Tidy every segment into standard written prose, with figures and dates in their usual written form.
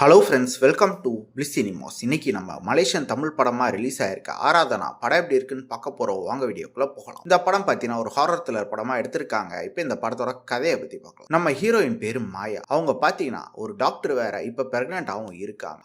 Hello friends, welcome to bliss cinemas. இன்னைக்கு நம்ம Malaysian Tamil படமா ரிலீஸ் ஆயிருக்க ஆராதனா படம் எப்படி இருக்குன்னு பார்க்க போறோம். வாங்க வீடியோக்குள்ள போகலாம். இந்த படம் பார்த்தீங்கன்னா ஒரு ஹாரர் த்ரில்லர் படமா எடுத்திருக்காங்க. இப்போ இந்த படத்தோட கதையை பத்தி பார்க்கலாம். நம்ம ஹீரோயின் பேரு மாயா. அவங்க பார்த்தீங்கன்னா ஒரு டாக்டர் வேற, இப்போ பிரெக்னென்ட்டாகவும் இருக்காங்க.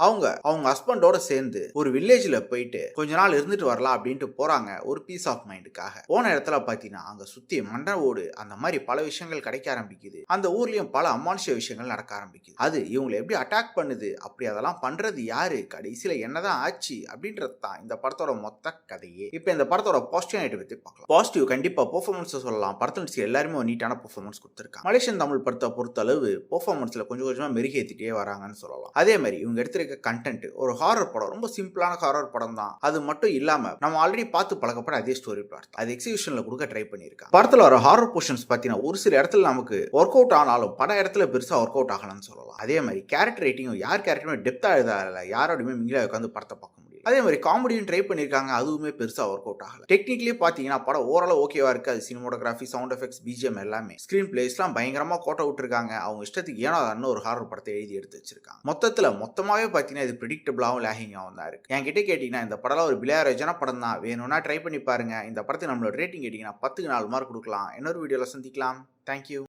அவங்க ஹஸ்பண்டோட சேர்ந்து ஒரு வில்லேஜ்ல போயிட்டு கொஞ்ச நாள் இருந்துட்டு வரலாம் அப்படின்ட்டு போறாங்க, ஒரு பீஸ் ஆஃப் மைண்டுக்காக. போன இடத்துல பார்த்தீங்கன்னா அங்க சுத்தி மண்டை ஓடு அந்த மாதிரி பல விஷயங்கள் கிடைக்க ஆரம்பிக்குது. அந்த ஊர்லயும் பல அமானுஷ்ய விஷயங்கள் நடக்க ஆரம்பிக்குது. அது இவங்களை எப்படி அட்டாக் பண்ணுது, அப்படி அதெல்லாம் பண்றது யாரு, கடைசியில என்னதான் ஆச்சு அப்படின்றது தான் இந்த படத்தோட மொத்த கதையே. இப்போ இந்த படத்தோட பாசிட்டிவ் பத்தி பார்க்கலாம். பாசிட்டிவ் கண்டிப்பா பெர்ஃபார்மன்ஸ் சொல்லலாம். படத்துல எல்லாருமே ஒரு நீட்டான பெர்ஃபார்மன்ஸ் கொடுத்திருக்காங்க. மலேசியன் தமிழ் படத்தை பொறுத்த அளவு பெர்ஃபார்மன்ஸ்ல கொஞ்சம் கொஞ்சமா மெருகேத்திட்டே வராங்கன்னு சொல்லலாம். அதே மாதிரி இவங்க எடுத்திருக்க கண்டென்ட் ஒரு ஹாரர் படம், ரொம்ப சிம்பிளான ஹாரர் படம் தான். அது மட்டும் இல்லாம நம்ம ஆல்ரெடி பார்த்து பழக்கப்பட அதே ஸ்டோரி பிளாட் அது எக்ஸிகியூஷன்ல கொடுக்க ட்ரை பண்ணியிருக்காங்க. படத்துல வர ஹாரர் போர்ஷன்ஸ் பார்த்தீங்கன்னா ஒரு சில இடத்துல நமக்கு ஒர்க் அவுட் ஆனாலும் பட இடத்துல பெருசா ஒர்க் அவுட் ஆகலன்னு சொல்லலாம். அதே மாதிரி கேரக்டர் ரேட்டிங்கும் யார் கேரக்டருமே டெப்தா எழுதால, யாரோடையுமே மிங்கிலா உட்காந்து படத்தை பார்க்க முடியும். அதே மாதிரி காமெடியும் ட்ரை பண்ணியிருக்காங்க, அதுவுமே பெருசா ஒர்க் அவுட் ஆகல. டெக்னிக்கலி பார்த்தீங்கன்னா படம் ஓரளவு ஓகேவா இருக்கு. அது சினிமோட்டோகிராஃபி, சவுண்ட் எஃபெக்ட்ஸ், பிஜிஎம் எல்லாமே ஸ்கிரீன் பிளேஸ்லாம் பயங்கரமா கோட்டை விட்டுருக்காங்க. அவங்க இஷ்டத்துக்கு ஏனோ அன்னு ஒரு ஹாரர் படத்தை எழுதி எடுத்து வச்சிருக்காங்க. மொத்தமாவே பார்த்தீங்கன்னா இது ப்ரெடிக்டபிளாகவும் லேகிங்காகவும் தான் இருக்கு. என்கிட்ட கேட்டீங்கன்னா இந்த படம் ஒரு பிள்ளையாரஜன படம் தான், வேணும்னா ட்ரை பண்ணி பாருங்க. இந்த படத்தை நம்மளோட ரேட்டிங் கேட்டீங்கன்னா 10க்கு 4 மார்க் கொடுக்கலாம். இன்னொரு வீடியோல சந்திக்கலாம். தேங்க்யூ.